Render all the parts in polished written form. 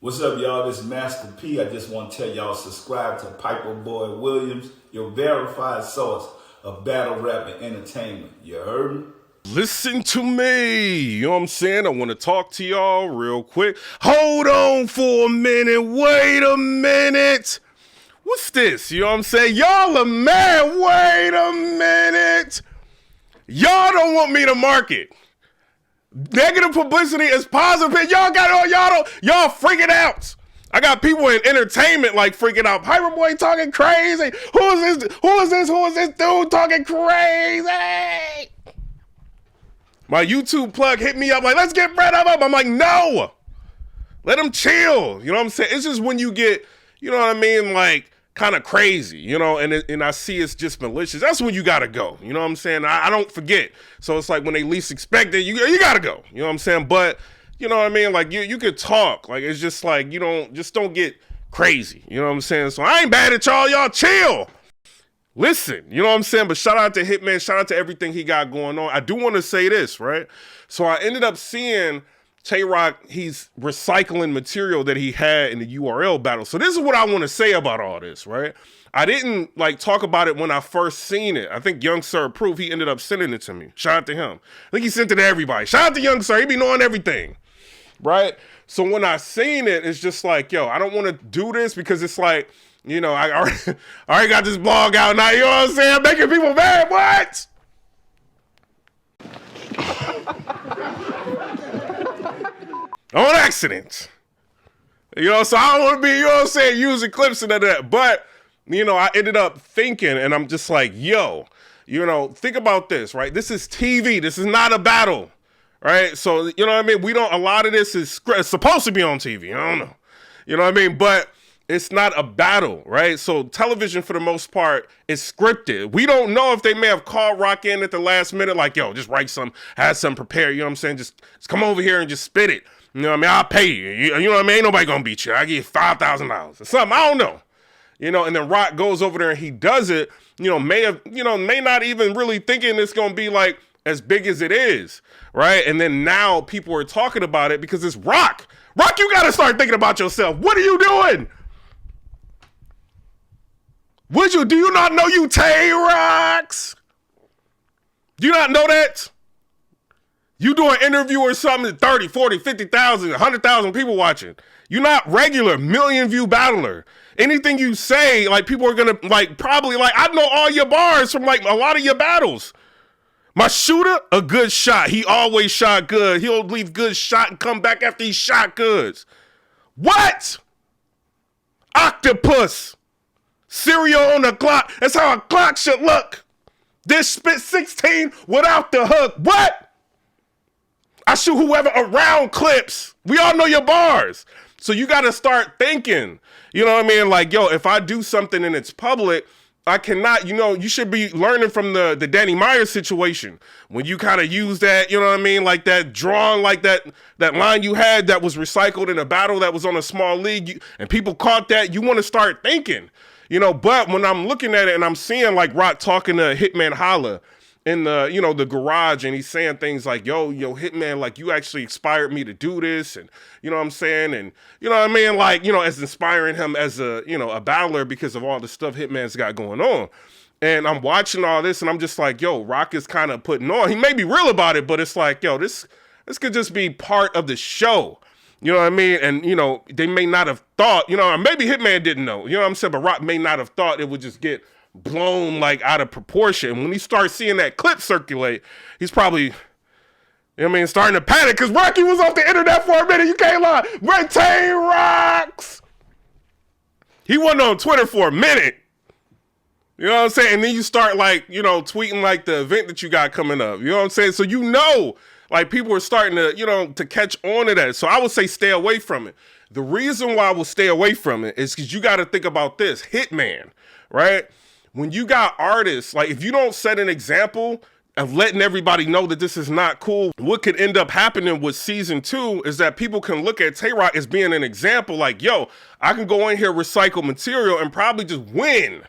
What's up, y'all? This is Master P. I just want to tell y'all subscribe to PIPERBOY Williams, your verified source of battle rap and entertainment. You heard me? Listen to me, you know what I'm saying? I want to talk to y'all real quick. Hold on for a minute, wait a minute. What's this, you know what I'm saying? Y'all are mad, wait a minute. Y'all don't want me to market. Negative publicity is positive. Y'all freaking out. I got people in entertainment like freaking out. PIPERBOY talking crazy. Who is this dude talking crazy? My YouTube plug hit me up like, let's get rid of him. I'm like, no. Let him chill. You know what I'm saying? It's just when you get, you know what I mean, like kind of crazy, you know, and I see it's just malicious. That's when you gotta go. You know what I'm saying? I don't forget. So it's like when they least expect it, you gotta go. You know what I'm saying? But you know what I mean? Like you could talk. Like it's just like don't get crazy. You know what I'm saying? So I ain't bad at y'all. Y'all chill. Listen, you know what I'm saying? But shout out to Hitman. Shout out to everything he got going on. I do want to say this, right? So I ended up seeing Tay Roc, he's recycling material that he had in the URL battle. So this is what I want to say about all this, right? I didn't like talk about it when I first seen it. I think Young Sir Proof, he ended up sending it to me. Shout out to him. I think he sent it to everybody. Shout out to Young Sir. He be knowing everything, right? So when I seen it, it's just like, yo, I don't want to do this because it's like, you know, I already got this blog out now. You know what I'm saying? Making people mad. What? On accident. You know, so I don't want to be, you know what I'm saying, using clips and that. But, you know, I ended up thinking, and I'm just like, yo, you know, think about this, right? This is TV. This is not a battle, right? So, you know what I mean? A lot of this is supposed to be on TV. I don't know. You know what I mean? But it's not a battle, right? So television, for the most part, is scripted. We don't know if they may have called Rock in at the last minute, like, yo, just write some, have some prepared, you know what I'm saying? Just come over here and just spit it. You know what I mean? I'll pay you. You know what I mean? Ain't nobody gonna beat you. I give you $5,000 or something. I don't know. You know, and then Rock goes over there and he does it, you know, may not even really thinking it's gonna be like as big as it is, right? And then now people are talking about it because it's Rock. Rock, you gotta start thinking about yourself. What are you doing? Do you not know you Tay Rocks? Do you not know that? You do an interview or something, 30, 40, 50,000, 100,000 people watching. You're not regular, million view battler. Anything you say, like people are gonna like probably like, I know all your bars from like a lot of your battles. My shooter, a good shot. He always shot good. He'll leave good shot and come back after he shot goods. What? Octopus. Cereal on the clock. That's how a clock should look. This spit 16 without the hook. What? I shoot whoever around clips. We all know your bars. So you got to start thinking, you know what I mean? Like, yo, if I do something and it's public, I cannot, you know, you should be learning from the Danny Meyer situation. When you kind of use that, you know what I mean? Like that drawing, like that line you had that was recycled in a battle that was on a small league and people caught that, you want to start thinking. You know, but when I'm looking at it and I'm seeing like Rock talking to Hitman Holla in the, you know, the garage, and he's saying things like, yo, Hitman, like you actually inspired me to do this. And you know what I'm saying? And you know what I mean? Like, you know, as inspiring him as a, you know, a battler because of all the stuff Hitman's got going on. And I'm watching all this and I'm just like, yo, Rock is kind of putting on. He may be real about it, but it's like, yo, this could just be part of the show. You know what I mean? And, you know, they may not have thought, you know, maybe Hitman didn't know, you know what I'm saying? But Rock may not have thought it would just get blown like out of proportion. When he starts seeing that clip circulate, he's probably, you know what I mean, starting to panic because Rocky was off the internet for a minute. You can't lie. Right, Tay Rocks. He wasn't on Twitter for a minute. You know what I'm saying? And then you start like, you know, tweeting like the event that you got coming up. You know what I'm saying? So you know, like people are starting to, you know, to catch on to that. So I would say stay away from it. The reason why I will stay away from it is because you got to think about this. Hitman, right? When you got artists, like if you don't set an example of letting everybody know that this is not cool, what could end up happening with season 2 is that people can look at Tay Roc as being an example like, yo, I can go in here, recycle material and probably just win.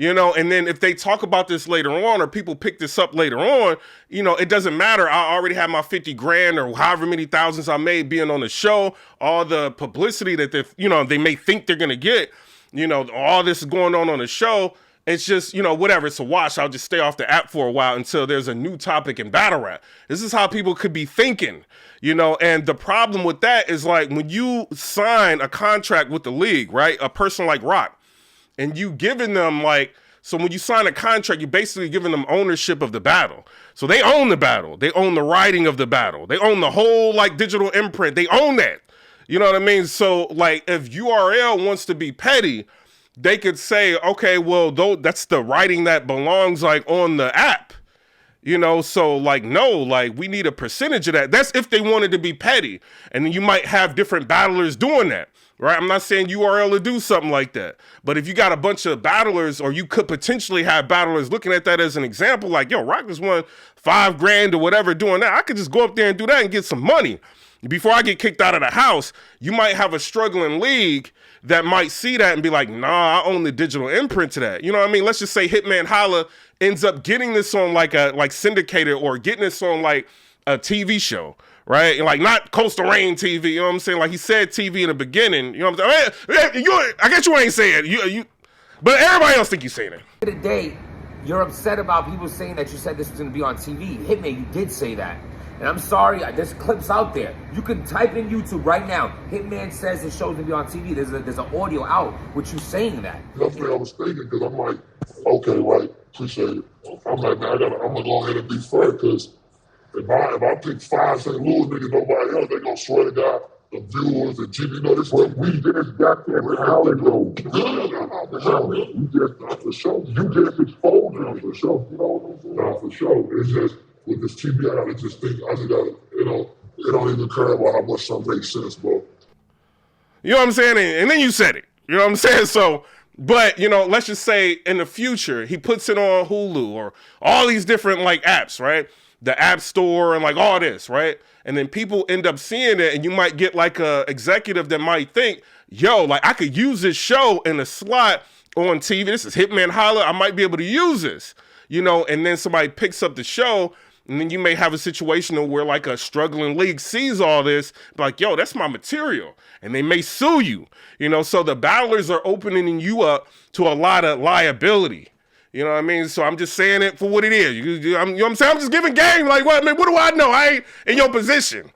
You know, and then if they talk about this later on, or people pick this up later on, you know, it doesn't matter. I already have my 50 grand or however many thousands I made being on the show, all the publicity that they, you know, they may think they're going to get, you know, all this is going on the show. It's just, you know, whatever, it's a wash. I'll just stay off the app for a while until there's a new topic in battle rap. This is how people could be thinking, you know, and the problem with that is like when you sign a contract with the league, right? A person like Rock, and you giving them like, so when you sign a contract, you're basically giving them ownership of the battle. So they own the battle. They own the writing of the battle. They own the whole like digital imprint. They own that. You know what I mean? So like if URL wants to be petty, they could say, okay, well, though that's the writing that belongs like on the app. You know, so like, no, like we need a percentage of that. That's if they wanted to be petty. And then you might have different battlers doing that. Right, I'm not saying URL to do something like that, but if you got a bunch of battlers, or you could potentially have battlers looking at that as an example, like, yo, Rock just won $5 grand or whatever doing that. I could just go up there and do that and get some money. Before I get kicked out of the house, you might have a struggling league that might see that and be like, nah, I own the digital imprint to that. You know what I mean? Let's just say Hitman Holla ends up getting this on like syndicated, or getting this on like a TV show. Right? Like not Coastal Rain TV, you know what I'm saying? Like he said TV in the beginning, you know what I'm saying? I guess you ain't saying it. But everybody else think you saying it. At the end of the day, you're upset about people saying that you said this was gonna be on TV. Hitman, you did say that. And I'm sorry, there's clips out there. You can type in YouTube right now. Hitman says the show's gonna be on TV. There's an audio out with you saying that. That's what I was thinking, because I'm like, okay, right, appreciate it. I'm like, man, I'm gonna go ahead and be fair, because if I pick 5 St. Louis niggas, nobody else, they gonna swear to God, the viewers and TV, you know, this what we just got there with Hollywood. You just, not for sure. You just exposed them for sure. You know what I'm saying? Not for sure. It's just, with this TV, I gotta just think, I just gotta, you know, it don't even care about how much something makes sense, bro. You know what I'm saying? And then you said it. You know what I'm saying? So, but, you know, let's just say in the future, he puts it on Hulu or all these different like apps, right? The App Store and like all this, right? And then people end up seeing it, and you might get like a executive that might think, yo, like I could use this show in a slot on TV. This is Hitman Holla. I might be able to use this, you know, and then somebody picks up the show, and then you may have a situation where like a struggling league sees all this, like, yo, that's my material. And they may sue you, you know, so the battlers are opening you up to a lot of liability. You know what I mean? So I'm just saying it for what it is. You know what I'm saying? I'm just giving game. Like, what? I mean, what do I know? I ain't in your position.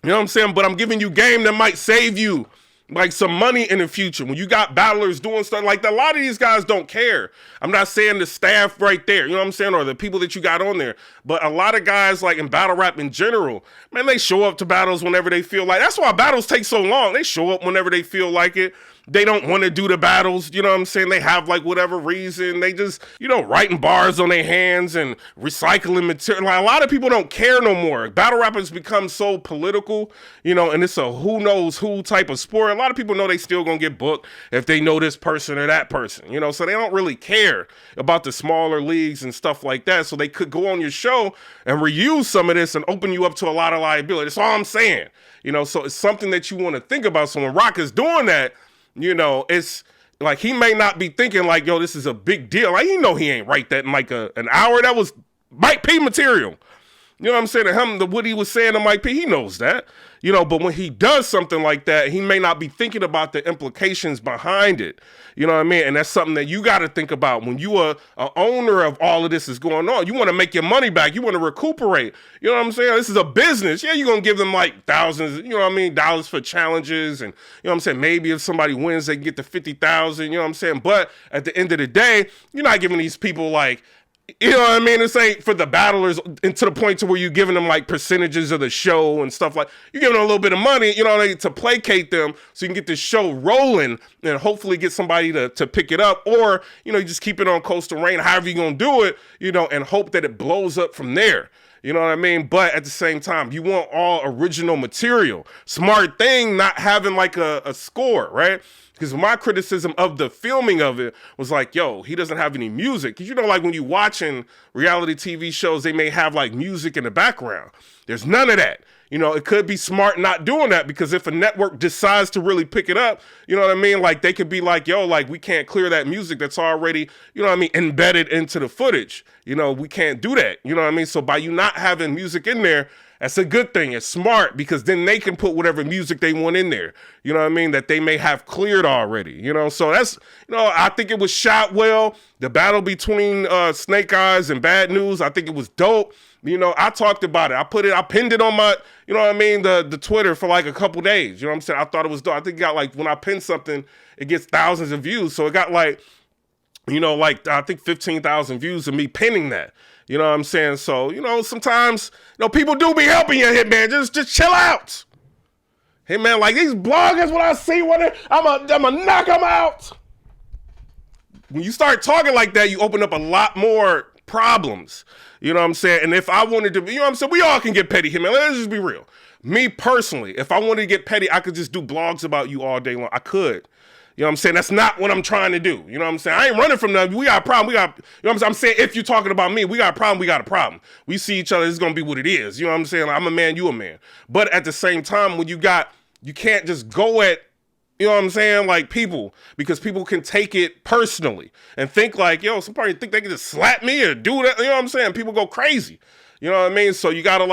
You know what I'm saying? But I'm giving you game that might save you like some money in the future. When you got battlers doing stuff like that, a lot of these guys don't care. I'm not saying the staff right there, you know what I'm saying? Or the people that you got on there. But a lot of guys like in battle rap in general, man, they show up to battles whenever they feel like. That's why battles take so long. They show up whenever they feel like it. They don't want to do the battles, you know what I'm saying? They have like whatever reason. They just, you know, writing bars on their hands and recycling material. Like, a lot of people don't care no more. Battle rappers become so political, you know, and it's a who knows who type of sport. A lot of people know they still gonna get booked if they know this person or that person, you know, so they don't really care about the smaller leagues and stuff like that. So they could go on your show and reuse some of this and open you up to a lot of liability. That's all I'm saying, you know, so it's something that you want to think about. So when Rock is doing that, you know, it's like he may not be thinking like, yo, this is a big deal. Like, you know, he ain't write that in like an hour. That was Mike P material. You know what I'm saying? To him, what he was saying to Mike P, he knows that. You know, but when he does something like that, he may not be thinking about the implications behind it. You know what I mean? And that's something that you got to think about when you are an owner of all of this is going on. You want to make your money back. You want to recuperate. You know what I'm saying? This is a business. Yeah, you're going to give them like thousands, you know what I mean, dollars for challenges. And, you know what I'm saying? Maybe if somebody wins, they can get to 50,000, you know what I'm saying? But at the end of the day, you're not giving these people like, you know what I mean? This ain't for the battlers, and to the point to where you're giving them like percentages of the show and stuff like. You're giving them a little bit of money, you know, to placate them so you can get this show rolling and hopefully get somebody to pick it up, or, you know, you just keep it on Coastal Rain, however you're gonna do it, you know, and hope that it blows up from there. You know what I mean? But at the same time, you want all original material. Smart thing not having like a score, right? Because my criticism of the filming of it was like, yo, he doesn't have any music. Because, you know, like when you're watching reality TV shows, they may have like music in the background. There's none of that. You know, it could be smart not doing that, because if a network decides to really pick it up, you know what I mean? Like, they could be like, yo, like, we can't clear that music that's already, you know what I mean, embedded into the footage. You know, we can't do that. You know what I mean? So by you not having music in there, that's a good thing. It's smart, because then they can put whatever music they want in there, you know what I mean, that they may have cleared already, you know? So that's, you know, I think it was shot well. The battle between Snake Eyes and Bad News, I think it was dope. You know, I talked about it. I pinned it on my, you know what I mean, the Twitter for like a couple days. You know what I'm saying? I thought it was dope. I think it got like, when I pin something, it gets thousands of views. So it got like, you know, like I think 15,000 views of me pinning that. You know what I'm saying? So, you know, sometimes, you know, people do be helping you, Hitman. Just chill out. Hitman, like these bloggers, when I see one, I'm gonna knock them out. When you start talking like that, you open up a lot more problems. You know what I'm saying? And if I wanted to be, you know what I'm saying? We all can get petty, Hitman. Let's just be real. Me personally, if I wanted to get petty, I could just do blogs about you all day long. I could. You know what I'm saying? That's not what I'm trying to do. You know what I'm saying? I ain't running from nothing. We got a problem. You know what I'm saying? I'm saying, if you're talking about me, we got a problem. We got a problem. We see each other. It's going to be what it is. You know what I'm saying? I'm a man. You a man. But at the same time, when you can't just go at, you know what I'm saying, like people, because people can take it personally and think like, yo, somebody think they can just slap me or do that. You know what I'm saying? People go crazy. You know what I mean? So you got to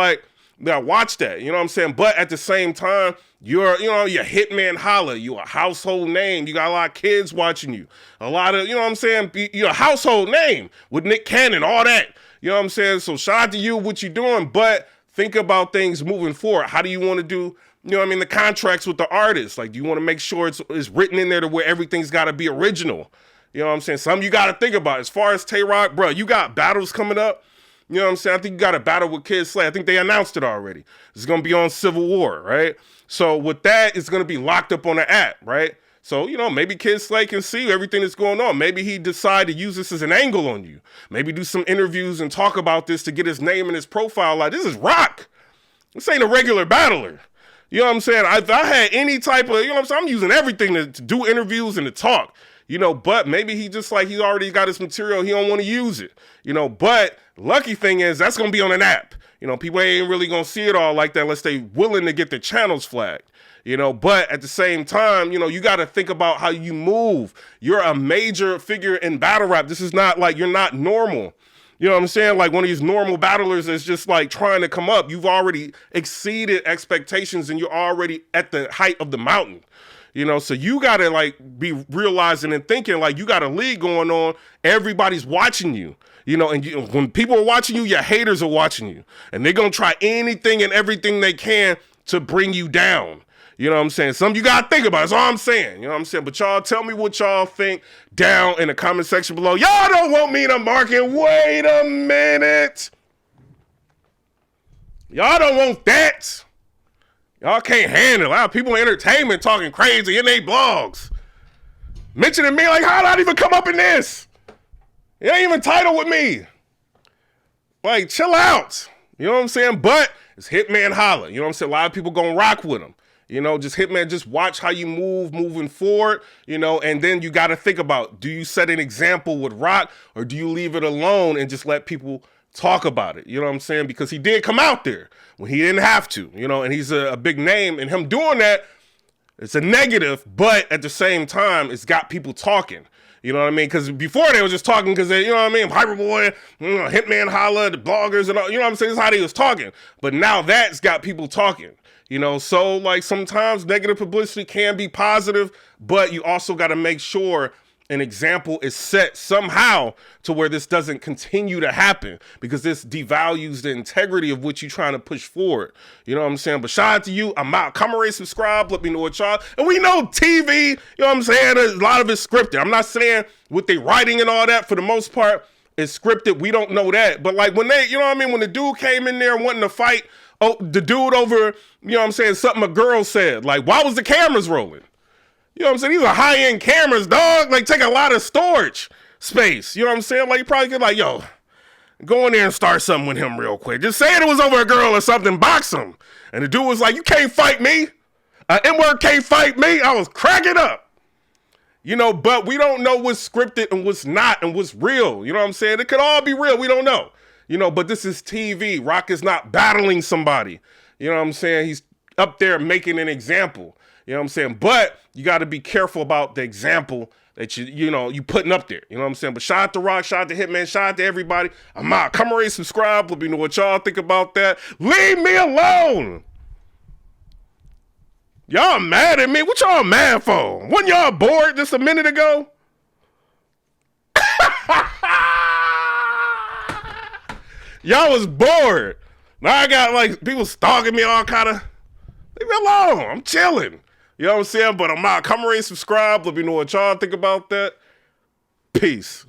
watch that. You know what I'm saying? But at the same time, you're Hitman Holla. You're a household name. You got a lot of kids watching you. A lot of, you know what I'm saying? You're a household name with Nick Cannon, all that. You know what I'm saying? So shout out to you, what you're doing, but think about things moving forward. How do you want to do, you know what I mean, the contracts with the artists? Like, do you want to make sure it's written in there to where everything's got to be original? You know what I'm saying? Something you got to think about. As far as Tay Roc, bro, you got battles coming up. You know what I'm saying? I think you got a battle with Kid Slay. I think they announced it already. It's going to be on Civil War, right? So with that, it's going to be locked up on the app, right? So, you know, maybe Kid Slay can see everything that's going on. Maybe he decide to use this as an angle on you. Maybe do some interviews and talk about this to get his name and his profile. Like, this is Rock. This ain't a regular battler. You know what I'm saying? If I had any type of, you know what I'm saying? I'm using everything to do interviews and to talk, you know, but maybe he just like, he's already got his material. He don't want to use it, you know, but lucky thing is that's going to be on an app. You know, people ain't really going to see it all like that unless they willing to get their channels flagged, you know, but at the same time, you know, you got to think about how you move. You're a major figure in battle rap. This is not like, you're not normal. You know what I'm saying? Like one of these normal battlers is just like trying to come up. You've already exceeded expectations and you're already at the height of the mountain. You know, so you got to like be realizing and thinking like you got a league going on. Everybody's watching you. You know, and when people are watching you, your haters are watching you. And they're going to try anything and everything they can to bring you down. You know what I'm saying? Something you got to think about. That's all I'm saying. You know what I'm saying? But y'all tell me what y'all think down in the comment section below. Y'all don't want me to mark it. Wait a minute. Y'all don't want that. Y'all can't handle it. A lot of people in entertainment talking crazy in their blogs. Mentioning me like, how did I even come up in this? It ain't even titled with me. Like, chill out. You know what I'm saying? But it's Hitman Holla. You know what I'm saying? A lot of people gonna rock with him. You know, just Hitman, just watch how you move moving forward, you know, and then you got to think about, do you set an example with Rock or do you leave it alone and just let people talk about it? You know what I'm saying? Because he did come out there when he didn't have to, you know, and he's a big name, and him doing that, it's a negative, but at the same time, it's got people talking. You know what I mean? Because before they were just talking because they, you know what I mean? PIPERBOY, you know, Hitman Holla, the bloggers and all, you know what I'm saying? That's how they was talking. But now that's got people talking. You know, so like sometimes negative publicity can be positive, but you also got to make sure an example is set somehow to where this doesn't continue to happen, because this devalues the integrity of what you're trying to push forward. You know what I'm saying? But shout out to you. I'm out. Comment, rate, subscribe. Let me know what y'all. And we know TV, you know what I'm saying? A lot of it's scripted. I'm not saying what they writing and all that. For the most part, it's scripted. We don't know that. But like when they, you know what I mean? When the dude came in there wanting to fight, oh, the dude over, you know what I'm saying, something a girl said. Like, why was the cameras rolling? You know what I'm saying? These are high-end cameras, dog. Like, take a lot of storage space. You know what I'm saying? Like, you probably could, like, yo, go in there and start something with him real quick. Just say it was over a girl or something, box him. And the dude was like, you can't fight me. N-word can't fight me. I was cracking up. You know, but we don't know what's scripted and what's not and what's real. You know what I'm saying? It could all be real. We don't know. You know, but this is TV. Rock is not battling somebody. You know what I'm saying? He's up there making an example. You know what I'm saying? But you got to be careful about the example that you putting up there. You know what I'm saying? But shout out to Rock, shout out to Hitman, shout out to everybody. I'm out. Come already subscribe. Let me know what y'all think about that. Leave me alone. Y'all mad at me? What y'all mad for? Wasn't y'all bored just a minute ago? Y'all was bored. Now I got like people stalking me all kind of. Leave me alone. I'm chilling. You know what I'm saying? But I'm out. Come already subscribe. Let me know what y'all think about that. Peace.